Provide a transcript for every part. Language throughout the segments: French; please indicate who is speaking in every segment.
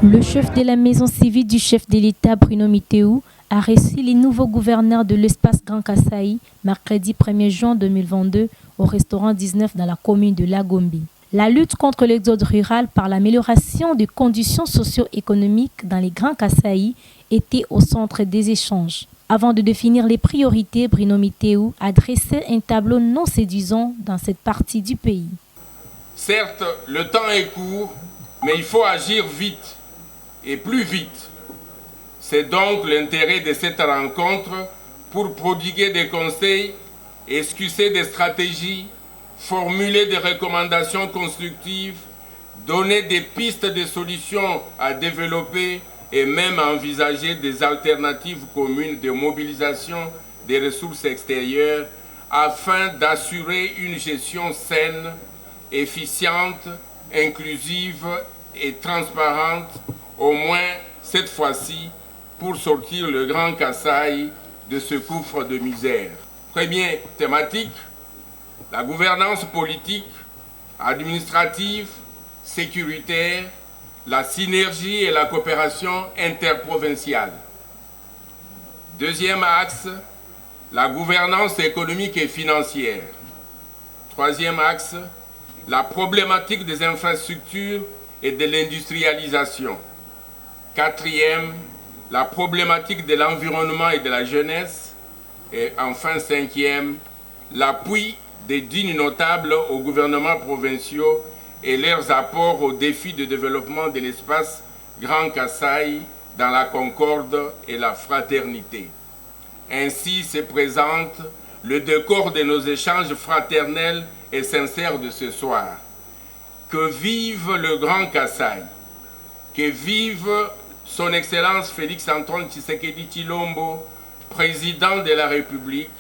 Speaker 1: Le chef de la maison civile du chef de l'État, Bruno Mitéou, a reçu les nouveaux gouverneurs de l'espace Grand Kasaï mercredi 1er juin 2022 au restaurant 19 dans la commune de Lagombe. La lutte contre l'exode rural par l'amélioration des conditions socio-économiques dans les Grands Kasaï était au centre des échanges. Avant de définir les priorités, Bruno Mitéou a dressé un tableau non séduisant dans cette partie du pays.
Speaker 2: Certes, le temps est court, mais il faut agir vite et plus vite. C'est donc l'intérêt de cette rencontre pour prodiguer des conseils, esquisser des stratégies, formuler des recommandations constructives, donner des pistes de solutions à développer et même envisager des alternatives communes de mobilisation des ressources extérieures afin d'assurer une gestion saine, efficiente, inclusive et transparente, au moins cette fois-ci, pour sortir le Grand Kasaï de ce gouffre de misère. Première thématique, la gouvernance politique, administrative, sécuritaire, la synergie et la coopération interprovinciale. Deuxième axe, la gouvernance économique et financière. Troisième axe, la problématique des infrastructures et de l'industrialisation. Quatrième, la problématique de l'environnement et de la jeunesse. Et enfin, cinquième, l'appui des dignes notables aux gouvernements provinciaux et leurs apports aux défis de développement de l'espace Grand Kasaï dans la concorde et la fraternité. Ainsi se présente le décor de nos échanges fraternels et sincères de ce soir. Que vive le Grand Kasaï, que vive son Excellence Félix-Antoine Tshisekedi Tshilombo, président de la République,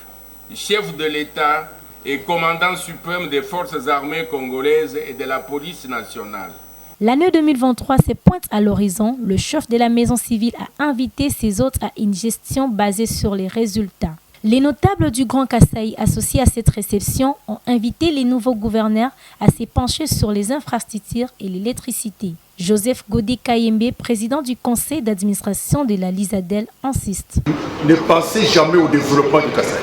Speaker 2: chef de l'État et commandant suprême des forces armées congolaises et de la police nationale.
Speaker 1: L'année 2023 se pointe à l'horizon. Le chef de la maison civile a invité ses hôtes à une gestion basée sur les résultats. Les notables du Grand Kasaï associés à cette réception ont invité les nouveaux gouverneurs à se pencher sur les infrastructures et l'électricité. Joseph Godé Kayembe, président du conseil d'administration de la Lisadel, insiste.
Speaker 3: Ne pensez jamais au développement du Kasaï.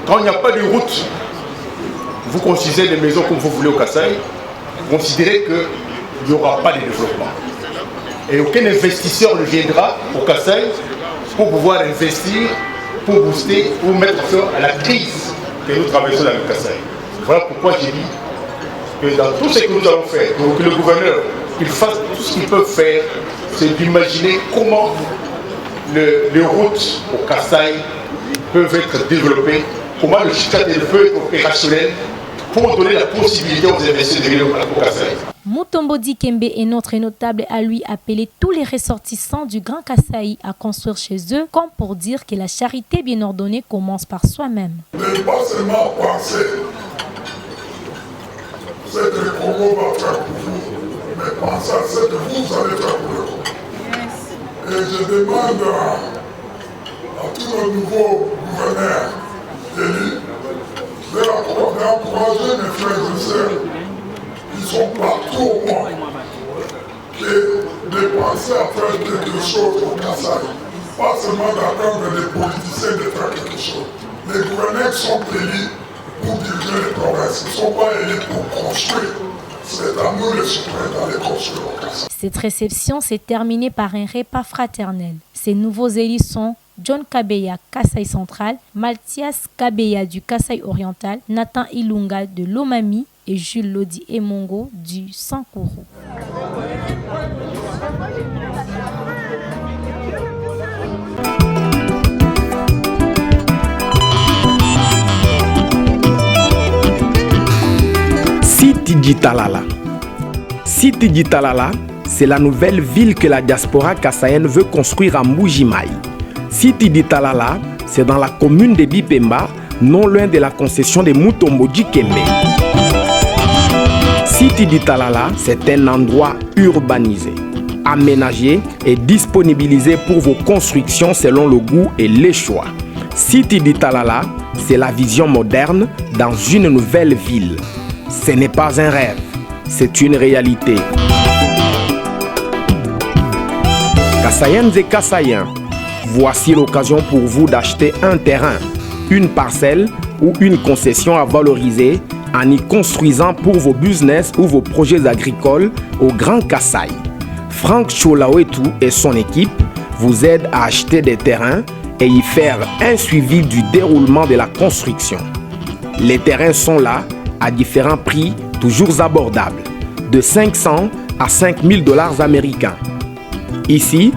Speaker 3: Quand il n'y a pas de route, vous construisez les maisons comme vous voulez au Kasaï, considérez qu'il n'y aura pas de développement. Et aucun investisseur ne viendra au Kasaï pour pouvoir investir, pour booster, pour mettre fin à la crise que nous traversons dans le Kasaï. Voilà pourquoi j'ai dit que dans tout ce que nous allons faire, donc le gouverneur, il fasse tout ce qu'il peut faire, c'est d'imaginer comment les routes au Kasaï peuvent être développées, comment le Chitatel peut être opérationnel pour donner la possibilité aux investisseurs de venir au Kasaï.
Speaker 1: Mutombo Dikembe est notre notable à lui appeler tous les ressortissants du Grand Kasaï à construire chez eux, comme pour dire que la charité bien ordonnée commence par soi-même.
Speaker 4: Ne pas seulement penser ce que les Congo va faire pour vous, mais pensez à ce que vous allez faire pour le Congo. Et je demande à tous nos nouveaux gouverneurs élus d'encourager mes frères et sœurs qui sont partout au monde, de penser à faire quelque chose au Kasaï. Pas seulement d'attendre des politiciens de faire quelque chose. Les gouverneurs sont élus pour diriger les provinces. Ils ne sont pas élus pour construire. C'est à nous les suprêmes d'aller construire au Kasaï.
Speaker 1: Cette réception s'est terminée par un repas fraternel. Ces nouveaux élus sont John Kabeya, Kasaï Central, Mathias Kabeya du Kasaï Oriental, Nathan Ilunga de Lomami et Jules Lodi Emongo du Sankourou.
Speaker 5: Siti Djitalala. Siti Djitalala, c'est la nouvelle ville que la diaspora kassaïenne veut construire à Mbujimaï. Siti Djitalala, c'est dans la commune de Bipemba, non loin de la concession de Mutombo Dikembe. Siti Djitalala, c'est un endroit urbanisé, aménagé et disponibilisé pour vos constructions selon le goût et les choix. Siti Djitalala, c'est la vision moderne dans une nouvelle ville. Ce n'est pas un rêve, c'est une réalité. Kassayennes et Kassaïens, voici l'occasion pour vous d'acheter un terrain, une parcelle ou une concession à valoriser en y construisant pour vos business ou vos projets agricoles au Grand Kassai. Franck Cholawetu et son équipe vous aident à acheter des terrains et y faire un suivi du déroulement de la construction. Les terrains sont là à différents prix toujours abordables, de 500 à 5000 $ américains. Ici,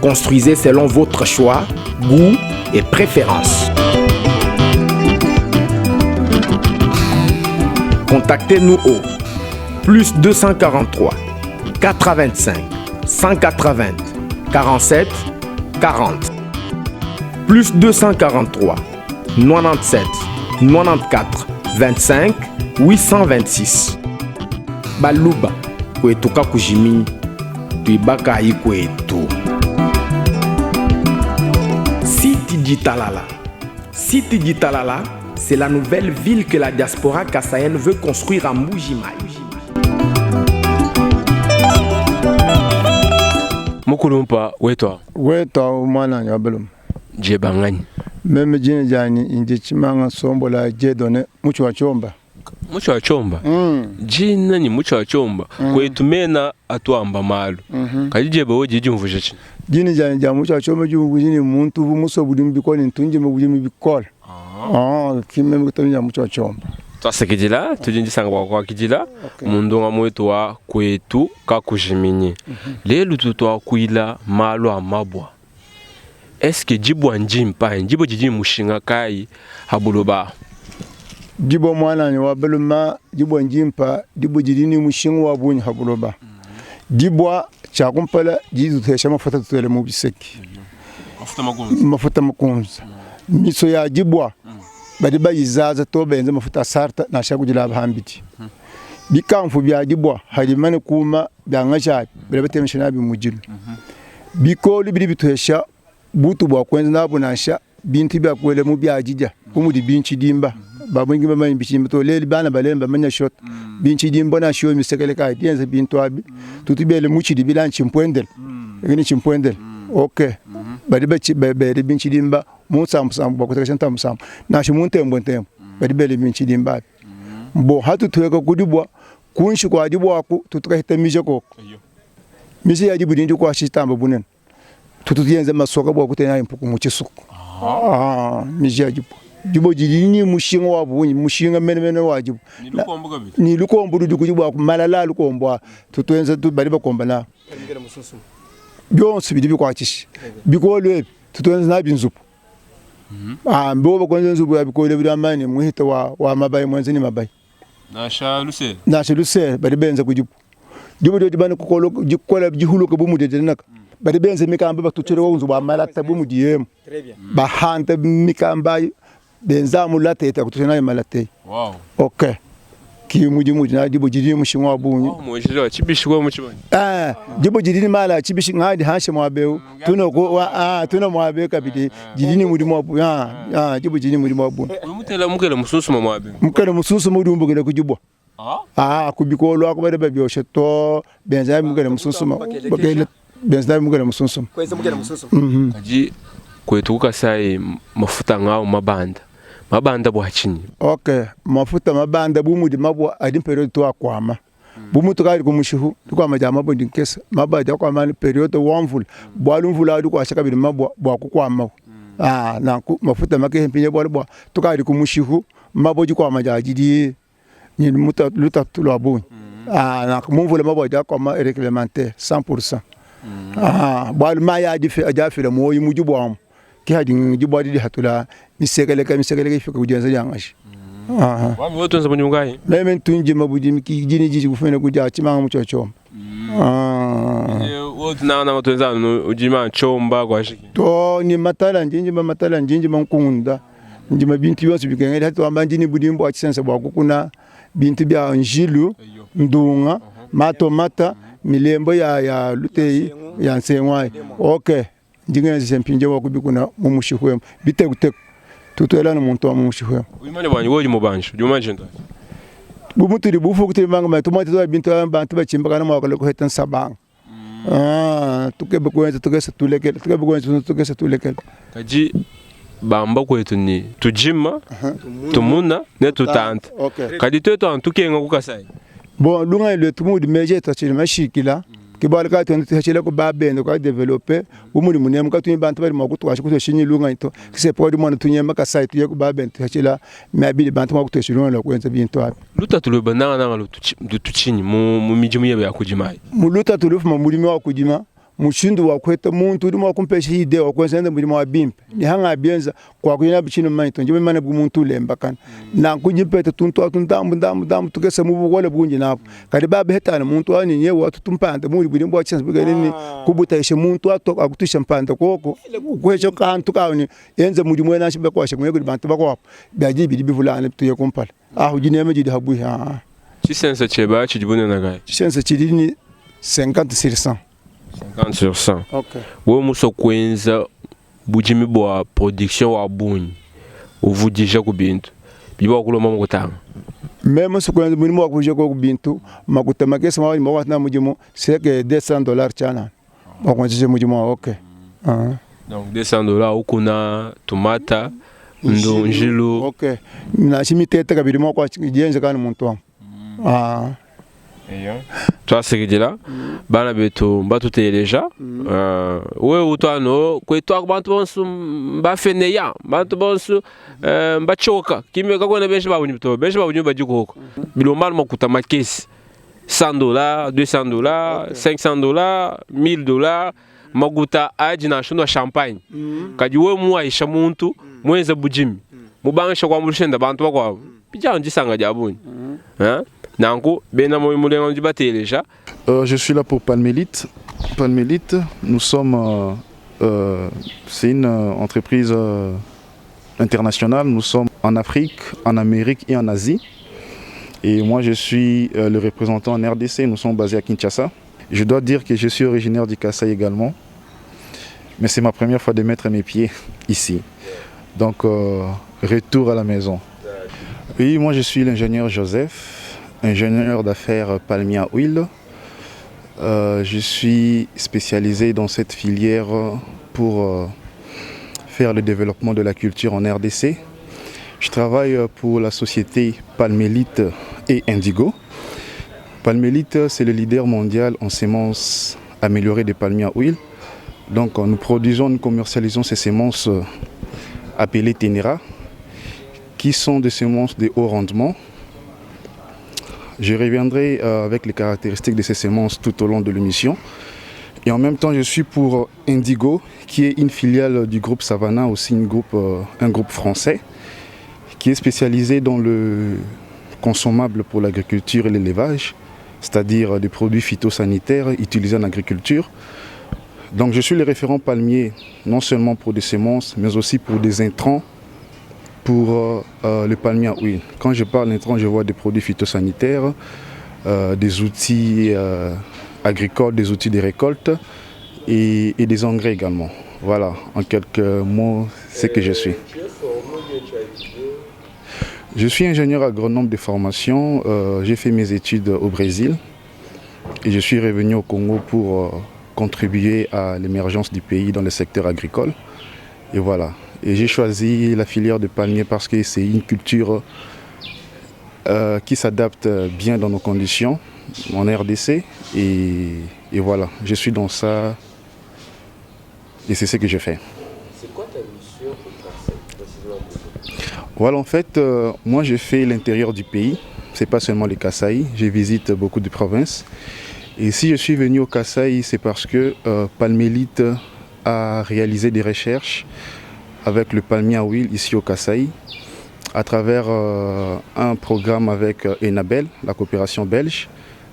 Speaker 5: construisez selon votre choix, goût et préférences. Contactez-nous au plus 243 425 180 47 40 plus 243 97 94 25 826 Baluba kwetuka kujimi tuibaka ikwetu. Siti Ditalala. Siti Ditalala, c'est la nouvelle ville que la diaspora kassaïenne veut construire à Mbuji-Mayi.
Speaker 6: Mukulumpa wetwa
Speaker 7: umana nyabelum
Speaker 6: je bangani
Speaker 7: meme jini jani inje chimanga sombola je done mucho wa chomba
Speaker 6: jina ni mucho wa chomba kwetu mena atwamba malu kalije bawo jiji mvuje chi
Speaker 7: jini jani ja mucho wa chomba jini muntu bumuso budim bikoni ntunje mubujimi bikola kimeme kutamya mucho wa chomba
Speaker 6: twasekijila tujinji sanga kwa kijila mundonga mwetu wa kwetu kakujiminyi lelu tutwa kuila malu amabwa eske jibwa njimpa njibo jiji mushinga kai habuloba
Speaker 7: jibo mwana ni wabeluma jibwa njimpa jibo jidini mushinga wabunyi habuloba jibwa chakumpala jizu tesha mafuta tutele mubiseki mafuta makunza miso ya jibwa badiba yizaza to benze mafuta sarta na shagujila bahambiti bikamfu bya jibwa halimane kuma byangasha bebete mishina bimujilu bikoli biri bituhesha butu bwa kwenza nabo nasha binti bya kwele mu byajija umudi binchi dimba babungi bamanye bichimba to leli bana balemba manya shot binchi dimba na shio misekele ka tienze bintu abi tutibele muchidi bilanchi mpwendel ngini chimpwendel okay badiba bebe binchi dimba musamsam bakutaka chantamsam na shimuntembo ntembo badibele binchi dimba bo hatu tuweka kudibwa kunshi kwa dibwa ku tutukahita mije ko mije ya dibu ndi kwa shitamba bunen tutuyenze masoka bwa kutena impuku mu kisuku mije ya dibo jidini mushinga wabunyi mushinga mene wajibu ni lukombo du kujibwa ku malala lukombo tutuyenze tu bari bakomba na byonse bidibi kwa kishi bikolwe tutuyenze na binzupu mbo kwanza nzubu ya bikole biramani muhita wa mabayi mwanzi ni mabayi nasha luse bari benza kujibu dibo do dibana kokolo jikola jihulu ko bumu de naka bari benza mikamba batuchere wo nzubu amalata bumu diyem ba hanta mikamba benza mulata eta kutushana malate okay ki muji na dibo jidi mushinwa bunyu
Speaker 6: mujiro chibishwe muchibani
Speaker 7: dibo jidi mala chibishi ngadi hashe mwabeu tuno ko tuno mwabeu kabidi jidi mudi mwabu dibo jidi mudi mwabu
Speaker 6: mukela mususu mwabeu
Speaker 7: mukela mususu mudi umbugele kujibwa kubikolo akubere babyo to benza mukela mususu bakele benza mukela mususu
Speaker 5: kweza mukela mususu
Speaker 6: kaji kwetu Kasai mafuta ngao mabanda bwa chini
Speaker 7: okay mafuta mabanda bumudi mabwa adi period to akwama bumutu kali kumushihu tukwama jama bondi nkesa mabada kwama period wamvula bwalumvula adi kwa shaka bidi mabwa bwa kukwama na mafuta make mpinye bwa tukali kumushihu maboji kwa majajidi ni muta luta tulwa buni na mumvula mabwa ja kwama reglementaire 100% bwal maya ajafi la moyi mujubwa ki hadi jibwa di hatula misekele ifika kujenza yangashi
Speaker 6: wami wote nza bunyungai
Speaker 7: meme tunje mabuji miki jini jiji kufena kuja chimanga muchochoma
Speaker 6: wote na watu wenzanu ujima chomba kwa shiki
Speaker 7: to ni matala njinji mankunda njima binti yose bikengeli hatu ambanjini budimbo achisensa bwa kukuna binti bya njilu ndunga matomata milembo ya lutei ya nsengwai okay ndingene sempinje wakubikuna mumushihwemo bitekute tutwela no muntu wa mumushihwemo
Speaker 6: uyimane bwanyi woji mubanjo jumanje nda
Speaker 7: bumuturi bufu kutiri manga matumati to bintu abantu bachimba kana mwakale ko hetan sabang tukebe kwenza tukesa tulekele tukebe kwenza tukesa tulekele
Speaker 6: kaji bamba kwetu ni tujima tumuna ne tutante kadi to antukenga kukasai
Speaker 7: bon lunga le tumudi meje tachile mashikila kibali ka to tachile ko babendo ka developer umuri munyama ka tunyi bantu bari makutwasha kutoshinyi lunga ito kise podi mwana tunyema ka site ye ko babendo tachila mabili bantu makutoshinyi lunga lo kwenza bintu api
Speaker 6: luta tuloba nanga lutuchinyi mu mijimu yebe yakujimai
Speaker 7: mu luta tulofu mu mulimi wa kujima mushindu wa kweta muntu uri mu kumpesha ide wa kwenda mulimo wa bimpe ni hanga bienza kwa kunyina bichino manito nje mana bu muntu lemba kan na kujipeta tuntu ndambu tukesa mu bugole bunji napo kadi baba hetana muntu ani nye wa tutumpanda muri buri mbo chance bugalini kubutaisha muntu atoka akutusha mpanda koko kwecho kantu kauni yenze mulimo na shibe kwashe kunye kudi bantu bakwa baji bidi bivulana tuye kompala hujineme jidi habu ha
Speaker 6: chisense cheba chijibune nagai
Speaker 7: chisense chidini 50
Speaker 6: 50 sur 100.
Speaker 7: Okay.
Speaker 6: Wo muso kwenza bujimi bwa production wa bunyi uvujisha ku bintu biba kulo mama kutanga
Speaker 7: même so kwenza bunyi mwakuje ko bintu makutama kesa mawali mwatna mujimo seke $200 chana mwakuje mujimo okay
Speaker 6: donc $200 ukuna tomata ndonjilo
Speaker 7: okay na shimitete kabiri mwakwa jenze kana muntu wangu
Speaker 6: toi c'est bana beto batuteleja we utano kwetwa bantu bonsu bafeneya bantu bonsu bachoka kimeka kona benshi babunyi bito benshi babunyi bajikoko bilomba makuta makesi $100 $200 $500 $1000 maguta ajina shuno champagne kaji we muaisha muntu mwenza bujimi mubangisha kwa mushenda bantu bakwa bijanje sanga jabunyi
Speaker 8: Je suis là pour Palmélite. Palmélite, nous sommes, c'est une entreprise internationale. Nous sommes en Afrique, en Amérique et en Asie. Et moi, je suis le représentant en RDC. Nous sommes basés à Kinshasa. Je dois dire que je suis originaire du Kasaï également. Mais c'est ma première fois de mettre mes pieds ici. Donc, retour à la maison. Oui, moi, je suis l'ingénieur Joseph, ingénieur d'affaires Palmia Oil. Je suis spécialisé dans cette filière pour faire le développement de la culture en RDC. Je travaille pour la société Palmélite et Indigo. Palmélite, c'est le leader mondial en semences améliorées de Palmia Oil. Donc nous produisons, nous commercialisons ces semences appelées Ténéra, qui sont des semences de haut rendement. Je reviendrai avec les caractéristiques de ces semences tout au long de l'émission. Et en même temps, je suis pour Indigo, qui est une filiale du groupe Savannah, aussi un groupe français, qui est spécialisé dans le consommable pour l'agriculture et l'élevage, c'est-à-dire des produits phytosanitaires utilisés en agriculture. Donc je suis le référent palmier, non seulement pour des semences, mais aussi pour des intrants, pour le palmier huile. Quand je parle d'intrants, je vois des produits phytosanitaires, des outils agricoles, des outils de récolte et des engrais également. Voilà, en quelques mots, c'est que je suis. Je suis ingénieur agronome de formation. J'ai fait mes études au Brésil et je suis revenu au Congo pour contribuer à l'émergence du pays dans le secteur agricole. Et voilà. Et j'ai choisi la filière de palmier parce que c'est une culture qui s'adapte bien dans nos conditions en RDC. Et voilà, je suis dans ça et c'est ce que je fais.
Speaker 6: C'est quoi ta mission au Kasaï?
Speaker 8: Voilà, en fait, moi je fais l'intérieur du pays. C'est pas seulement les Kasaï, je visite beaucoup de provinces. Et si je suis venu au Kasaï, c'est parce que Palmélite a réalisé des recherches avec le palmier à huile ici au Kasaï, à travers un programme avec Enabel, la coopération belge.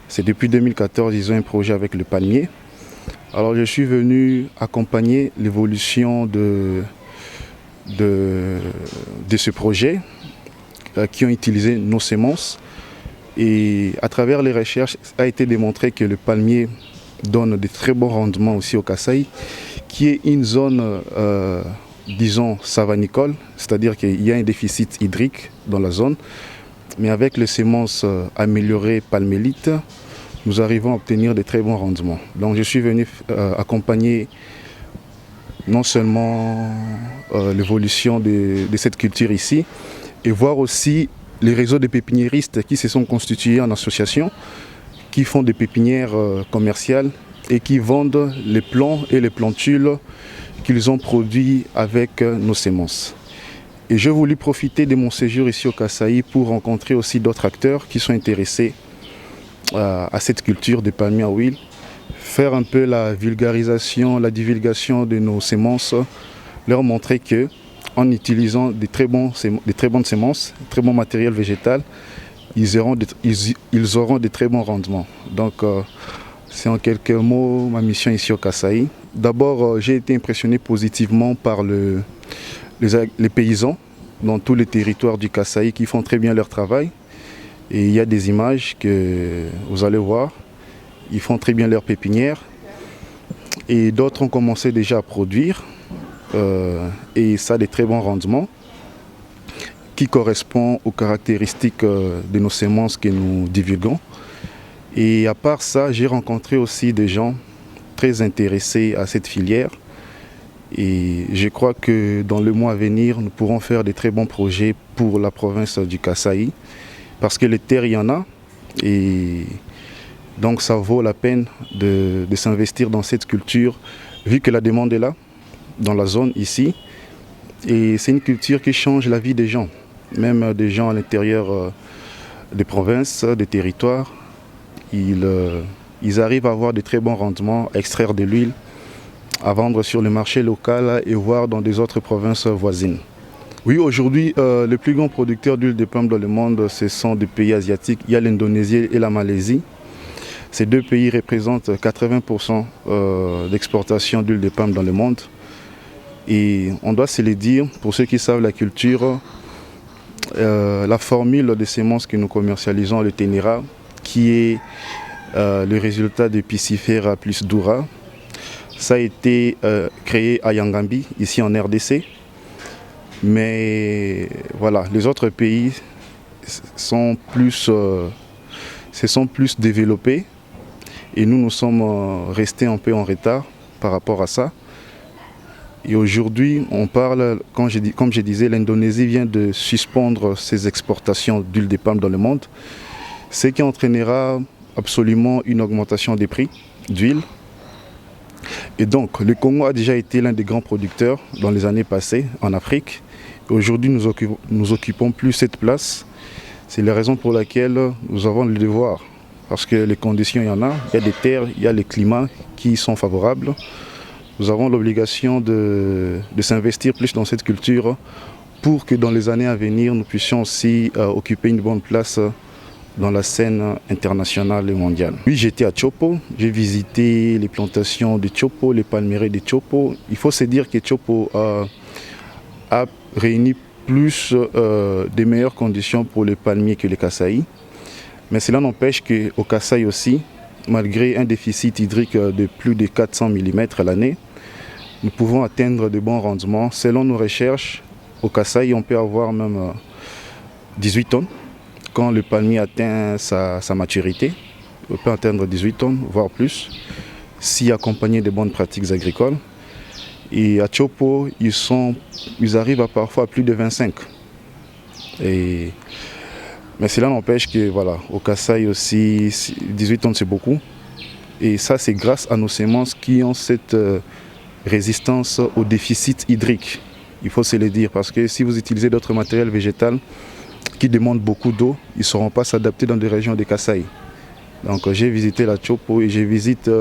Speaker 8: C'est depuis 2014, ils ont un projet avec le palmier. Alors je suis venu accompagner l'évolution de ce projet qui ont utilisé nos semences. Et à travers les recherches, a été démontré que le palmier donne de très bons rendements aussi au Kasaï, qui est une zone disons savanicole, c'est-à-dire qu'il y a un déficit hydrique dans la zone. Mais avec les semences améliorées Palmélite, nous arrivons à obtenir de très bons rendements. Donc je suis venu accompagner non seulement l'évolution de cette culture ici, et voir aussi les réseaux de pépiniéristes qui se sont constitués en association, qui font des pépinières commerciales et qui vendent les plants et les plantules qu'ils ont produits avec nos semences. Et j'ai voulu profiter de mon séjour ici au Kasaï pour rencontrer aussi d'autres acteurs qui sont intéressés à cette culture des palmiers à huile, faire un peu la vulgarisation, la divulgation de nos semences, leur montrer que en utilisant des très bonnes semences, très bon matériel végétal, ils auront de très bons rendements. Donc c'est en quelques mots ma mission ici au Kasaï. D'abord, j'ai été impressionné positivement par les paysans dans tous les territoires du Kasaï qui font très bien leur travail. Et il y a des images que vous allez voir. Ils font très bien leur pépinière. Et d'autres ont commencé déjà à produire. Et ça a des très bons rendements qui correspondent aux caractéristiques de nos semences que nous divulguons. Et à part ça, j'ai rencontré aussi des gens très intéressés à cette filière. Et je crois que dans le mois à venir, nous pourrons faire de très bons projets pour la province du Kasaï. Parce que les terres, il y en a. Et donc ça vaut la peine de s'investir dans cette culture, vu que la demande est là, dans la zone ici. Et c'est une culture qui change la vie des gens. Même des gens à l'intérieur des provinces, des territoires. Ils arrivent à avoir de très bons rendements, à extraire de l'huile, à vendre sur le marché local et voir dans des autres provinces voisines. Oui, aujourd'hui, les plus grands producteurs d'huile de palme dans le monde, ce sont des pays asiatiques. Il y a l'Indonésie et la Malaisie. Ces deux pays représentent 80% d'exportation d'huile de palme dans le monde. Et on doit se le dire, pour ceux qui savent la culture, la formule de semences que nous commercialisons, le Ténéra, qui est le résultat de Piscifera plus Doura, ça a été créé à Yangambi, ici en RDC. Mais voilà, les autres pays se sont plus développés et nous sommes restés un peu en retard par rapport à ça. Et aujourd'hui, on parle, comme je disais, l'Indonésie vient de suspendre ses exportations d'huile de palme dans le monde, ce qui entraînera absolument une augmentation des prix d'huile. Et donc, le Congo a déjà été l'un des grands producteurs dans les années passées en Afrique. Aujourd'hui, nous occupons plus cette place. C'est la raison pour laquelle nous avons le devoir. Parce que les conditions, il y en a. Il y a des terres, il y a les climats qui sont favorables. Nous avons l'obligation de s'investir plus dans cette culture pour que dans les années à venir, nous puissions aussi occuper une bonne place dans la scène internationale et mondiale. Oui, j'étais à Chopo, j'ai visité les plantations de Chopo, les palmeraies de Chopo. Il faut se dire que Chopo a réuni plus des meilleures conditions pour les palmiers que les Kasaï. Mais cela n'empêche qu'au Kasaï aussi, malgré un déficit hydrique de plus de 400 mm à l'année, nous pouvons atteindre de bons rendements. Selon nos recherches, au Kasaï, on peut avoir même 18 tonnes. Quand le palmier atteint sa maturité, on peut atteindre 18 tonnes, voire plus, si accompagné de bonnes pratiques agricoles. Et à Chopo, ils arrivent à parfois à plus de 25. Mais cela n'empêche que, voilà, au Kasaï aussi, 18 tonnes c'est beaucoup. Et ça, c'est grâce à nos semences qui ont cette résistance au déficit hydrique. Il faut se le dire, parce que si vous utilisez d'autres matériels végétaux qui demandent beaucoup d'eau, ils ne sauront pas s'adapter dans des régions de Kasaï. Donc j'ai visité la Chopo et j'ai visité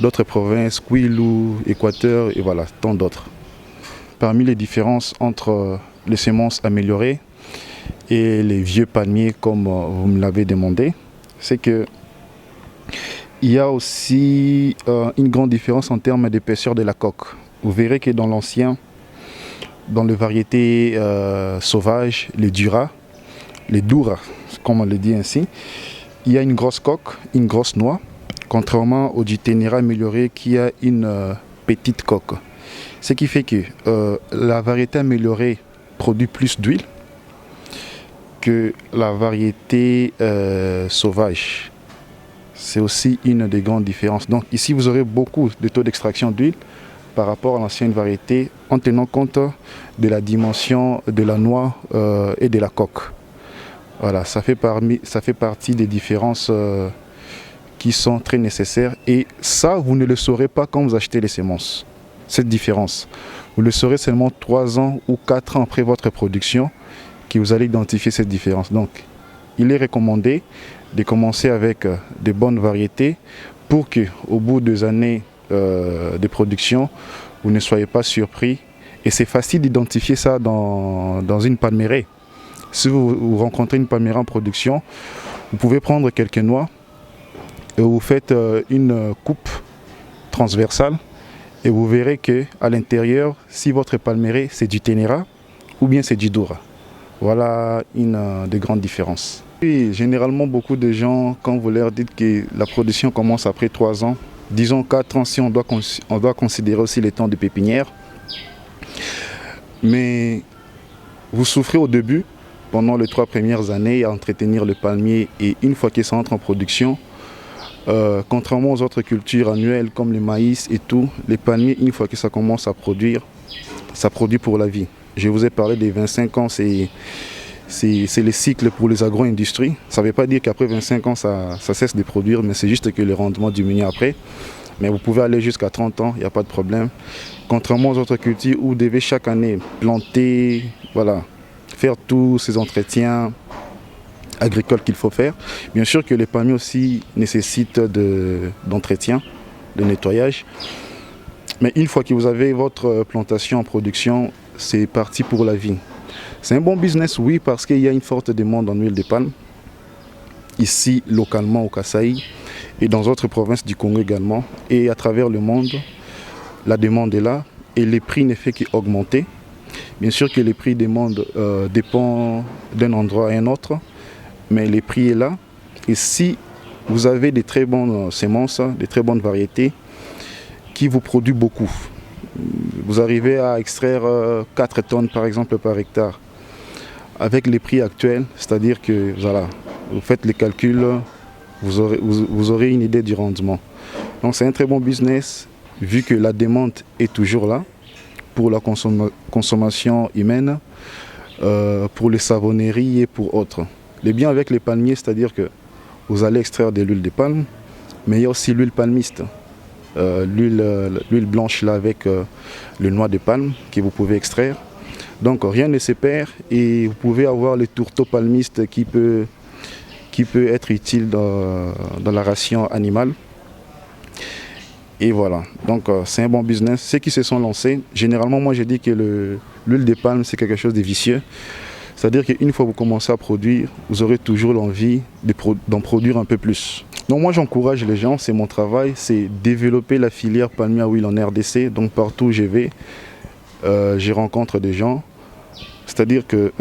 Speaker 8: d'autres provinces, Kwilu, Équateur et voilà, tant d'autres. Parmi les différences entre les semences améliorées et les vieux palmiers comme vous me l'avez demandé, c'est que il y a aussi une grande différence en termes d'épaisseur de la coque. Vous verrez que dans les variétés sauvages, les Dura, les Doura, comme on le dit ainsi, il y a une grosse coque, une grosse noix, contrairement au du Ténéra amélioré qui a une petite coque. Ce qui fait que la variété améliorée produit plus d'huile que la variété sauvage. C'est aussi une des grandes différences. Donc ici, vous aurez beaucoup de taux d'extraction d'huile par rapport à l'ancienne variété, en tenant compte de la dimension de la noix et de la coque. Voilà, ça fait partie des différences qui sont très nécessaires. Et ça, vous ne le saurez pas quand vous achetez les semences, cette différence. Vous le saurez seulement 3 ans ou 4 ans après votre production que vous allez identifier cette différence. Donc, il est recommandé de commencer avec des bonnes variétés pour qu'au bout des années de production, vous ne soyez pas surpris. Et c'est facile d'identifier ça dans une palmeraie. Si vous rencontrez une palmeraie en production, vous pouvez prendre quelques noix et vous faites une coupe transversale et vous verrez qu'à l'intérieur, si votre palmeraie c'est du Ténéra ou bien c'est du Doura. Voilà une des grandes différences. Et généralement, beaucoup de gens, quand vous leur dites que la production commence après 3 ans, disons 4 ans si on doit considérer aussi les temps de pépinière. Mais vous souffrez au début, pendant les 3 premières années, à entretenir le palmier, et une fois qu'il entre en production, contrairement aux autres cultures annuelles comme le maïs et tout, les palmiers, une fois que ça commence à produire, ça produit pour la vie. Je vous ai parlé des 25 ans, c'est le cycle pour les agro-industries. Ça ne veut pas dire qu'après 25 ans, ça cesse de produire, mais c'est juste que le rendement diminue après. Mais vous pouvez aller jusqu'à 30 ans, il n'y a pas de problème. Contrairement aux autres cultures où vous devez chaque année planter, voilà, faire tous ces entretiens agricoles qu'il faut faire. Bien sûr que les palmiers aussi nécessitent d'entretien, de nettoyage. Mais une fois que vous avez votre plantation en production, c'est parti pour la vie. C'est un bon business, oui, parce qu'il y a une forte demande en huile de palme. Ici, localement au Kasaï et dans d'autres provinces du Congo également. Et à travers le monde, la demande est là et les prix ne fait qu'augmenter. Bien sûr que les prix dépendent d'un endroit à un autre, mais les prix est là. Et si vous avez des très bonnes semences, des très bonnes variétés qui vous produisent beaucoup, vous arrivez à extraire 4 tonnes par exemple par hectare. Avec les prix actuels, c'est-à-dire que voilà, vous faites les calculs, vous aurez une idée du rendement. Donc c'est un très bon business vu que la demande est toujours là pour la consommation humaine, pour les savonneries et pour autres. Le bien avec les palmiers, c'est-à-dire que vous allez extraire de l'huile de palme, mais il y a aussi l'huile palmiste. L'huile blanche là avec le noix de palme que vous pouvez extraire. Donc rien ne se perd et vous pouvez avoir le tourteau palmiste qui peut être utile dans la ration animale. Et voilà, donc c'est un bon business. Ceux qui se sont lancés, généralement moi je dis que l'huile de palme c'est quelque chose de vicieux. C'est-à-dire qu'une fois que vous commencez à produire, vous aurez toujours l'envie d'en produire un peu plus. Donc moi j'encourage les gens, c'est mon travail, c'est développer la filière palmier à huile en RDC. Donc partout où je vais, je rencontre des gens. C'est-à-dire que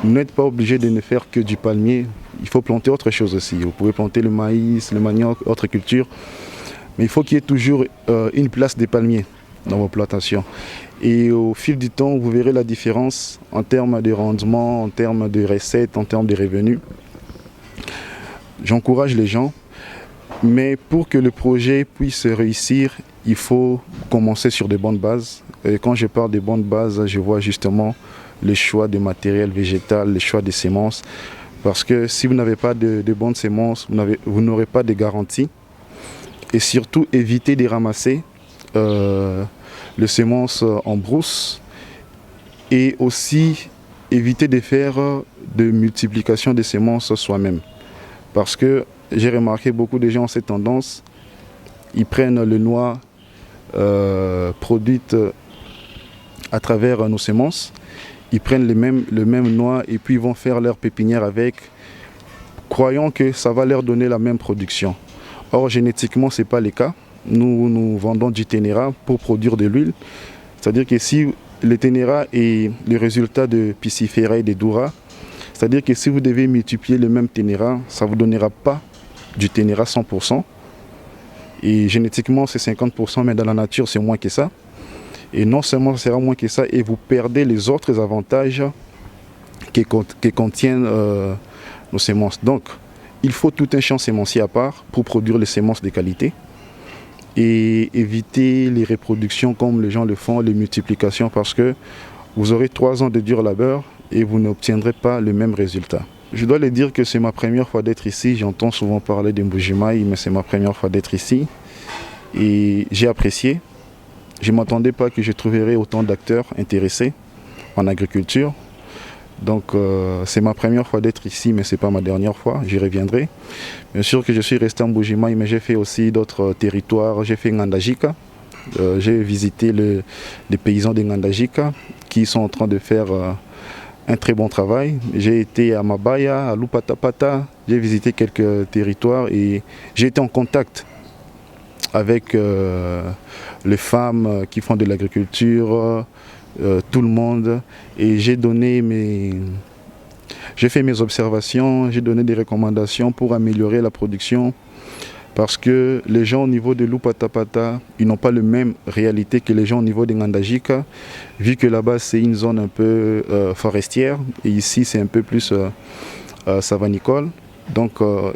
Speaker 8: vous n'êtes pas obligé de ne faire que du palmier, il faut planter autre chose aussi. Vous pouvez planter le maïs, le manioc, autre culture. Mais il faut qu'il y ait toujours une place des palmiers dans vos plantations. Et au fil du temps, vous verrez la différence en termes de rendement, en termes de recettes, en termes de revenus. J'encourage les gens, mais pour que le projet puisse réussir, il faut commencer sur de bonnes bases. Et quand je parle de bonnes bases, je vois justement le choix de matériel végétal, le choix des semences. Parce que si vous n'avez pas de bonnes semences, vous n'aurez pas de garantie. Et surtout, éviter de ramasser les semences en brousse. Et aussi, éviter de faire de multiplication des semences soi-même. Parce que j'ai remarqué beaucoup de gens ont cette tendance, ils prennent le noix produite à travers nos semences, ils prennent le même noix et puis ils vont faire leur pépinière avec, croyant que ça va leur donner la même production. Or génétiquement ce n'est pas le cas, nous vendons du Ténéra pour produire de l'huile, c'est-à-dire que si le Ténéra est le résultat de Piscifera et de Doura, c'est-à-dire que si vous devez multiplier le même Ténéra, ça ne vous donnera pas du Ténéra 100%. Et génétiquement, c'est 50%, mais dans la nature, c'est moins que ça. Et non seulement ça sera moins que ça, et vous perdez les autres avantages que contiennent nos semences. Donc, il faut tout un champ sémencier à part pour produire les semences de qualité et éviter les reproductions comme les gens le font, les multiplications, parce que vous aurez 3 ans de dur labeur et vous n'obtiendrez pas le même résultat. Je dois le dire que c'est ma première fois d'être ici. J'entends souvent parler de Mbuji-Mayi, mais c'est ma première fois d'être ici. Et j'ai apprécié. Je ne m'attendais pas que je trouverais autant d'acteurs intéressés en agriculture. Donc c'est ma première fois d'être ici, mais ce n'est pas ma dernière fois. J'y reviendrai. Bien sûr que je suis resté en Mbuji-Mayi, mais j'ai fait aussi d'autres territoires. J'ai fait Ngandajika. J'ai visité les paysans de Ngandajika qui sont en train de faire un très bon travail. J'ai été à Mabaya, à Lupatapata, j'ai visité quelques territoires et j'ai été en contact avec les femmes qui font de l'agriculture, tout le monde, et j'ai fait mes observations, j'ai donné des recommandations pour améliorer la production, parce que les gens au niveau de Lupatapata, ils n'ont pas la même réalité que les gens au niveau de Ngandajika, vu que là-bas c'est une zone un peu forestière, et ici c'est un peu plus savanicole. Donc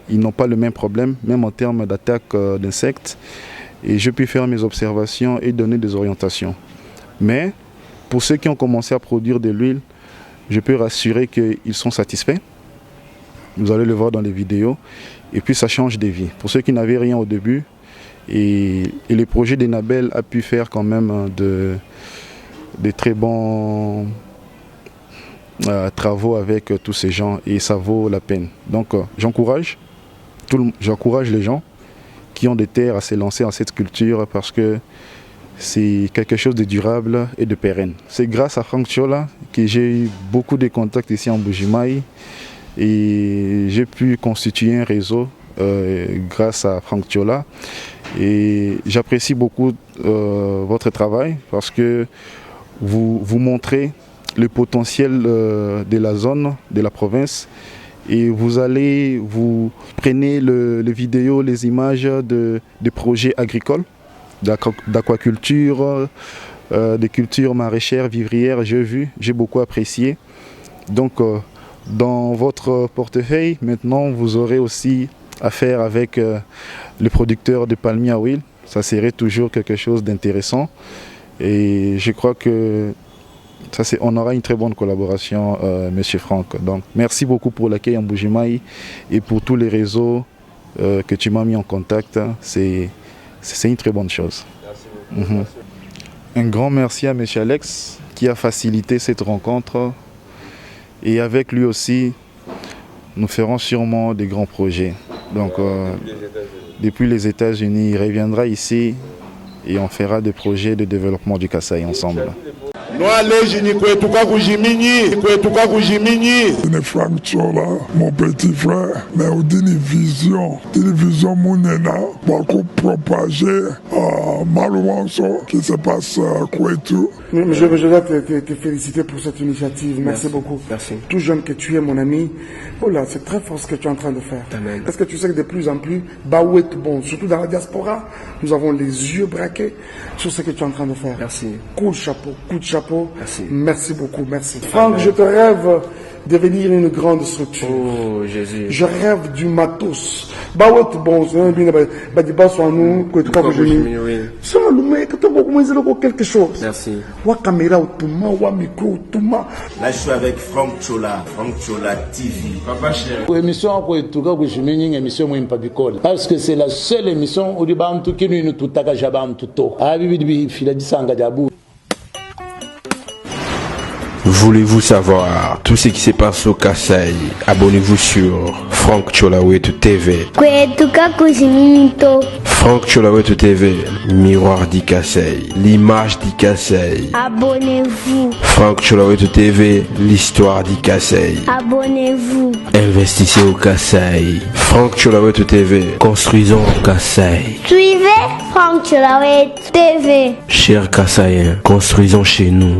Speaker 8: ils n'ont pas le même problème, même en termes d'attaque d'insectes. Et j'ai pu faire mes observations et donner des orientations. Mais pour ceux qui ont commencé à produire de l'huile, je peux rassurer qu'ils sont satisfaits. Vous allez le voir dans les vidéos. Et puis ça change des vies. Pour ceux qui n'avaient rien au début, et le projet d'Enabel a pu faire quand même de très bons travaux avec tous ces gens, et ça vaut la peine. Donc j'encourage les gens qui ont des terres à se lancer dans cette culture, parce que c'est quelque chose de durable et de pérenne. C'est grâce à Franck Tchola que j'ai eu beaucoup de contacts ici en Mbuji-Mayi, et j'ai pu constituer un réseau grâce à Franck Tchola. Et j'apprécie beaucoup votre travail, parce que vous montrez le potentiel de la zone, de la province, et vous prenez les vidéos, les images des projets agricoles, d'aquaculture, des cultures maraîchères, vivrières. J'ai beaucoup apprécié. Donc dans votre portefeuille, maintenant vous aurez aussi affaire avec les producteurs de palmiers à huile. Ça serait toujours quelque chose d'intéressant, et je crois que on aura une très bonne collaboration, Monsieur Franck. Donc merci beaucoup pour l'accueil en Mbuji-Mayi et pour tous les réseaux que tu m'as mis en contact. C'est une très bonne chose. Merci beaucoup. Un grand merci à M. Alex qui a facilité cette rencontre, et avec lui aussi nous ferons sûrement des grands projets. Donc depuis les États-Unis, il reviendra ici et on fera des projets de développement du Kasaï ensemble.
Speaker 4: Franck Tchola, mon petit frère, mais on dit une vision mounena, pour propager malheureusement qui se passe à Kouetou.
Speaker 9: Je dois te féliciter pour cette initiative. Merci beaucoup.
Speaker 10: Merci.
Speaker 9: Tout jeune que tu es, mon ami, oh là, c'est très fort ce que tu es en train de faire.
Speaker 10: Amen.
Speaker 9: Parce que tu sais que de plus en plus, Baouet, bon, surtout dans la diaspora, nous avons les yeux braqués sur ce que tu es en train de faire.
Speaker 10: Merci.
Speaker 9: Coup de chapeau.
Speaker 10: Merci.
Speaker 9: Merci beaucoup, merci. Franck, je te rêve devenir une grande structure.
Speaker 10: Oh Jésus.
Speaker 9: Je rêve du matos. Baouet, bon, c'est bien, bah, soit nous, que tu vas venir. Ça, que tu vas quelque chose.
Speaker 10: Merci.
Speaker 9: Wa caméra automa, wa micro automa.
Speaker 11: Là, je suis avec Franck Tchola TV.
Speaker 10: Papa cher.
Speaker 12: Émission pour tout cas, je mets une émission moins pas bicole. Parce que c'est la seule émission où du bam tout qui nous tout taga jabam tout to. Ah bibi fila di sanga jabu.
Speaker 6: Voulez-vous savoir tout ce qui se passe au Kasaï? Abonnez-vous sur Franck Tchola TV. Franck Tchola TV, miroir du Kasaï, l'image du Kasaï.
Speaker 13: Abonnez-vous.
Speaker 6: Franck Tchola TV, l'histoire du Kasaï.
Speaker 13: Abonnez-vous.
Speaker 6: Investissez au Kasaï. Franck Tchola TV, construisons au Kasaï.
Speaker 13: Suivez Franck Tchola TV.
Speaker 6: Chers Kasaïens, construisons chez nous.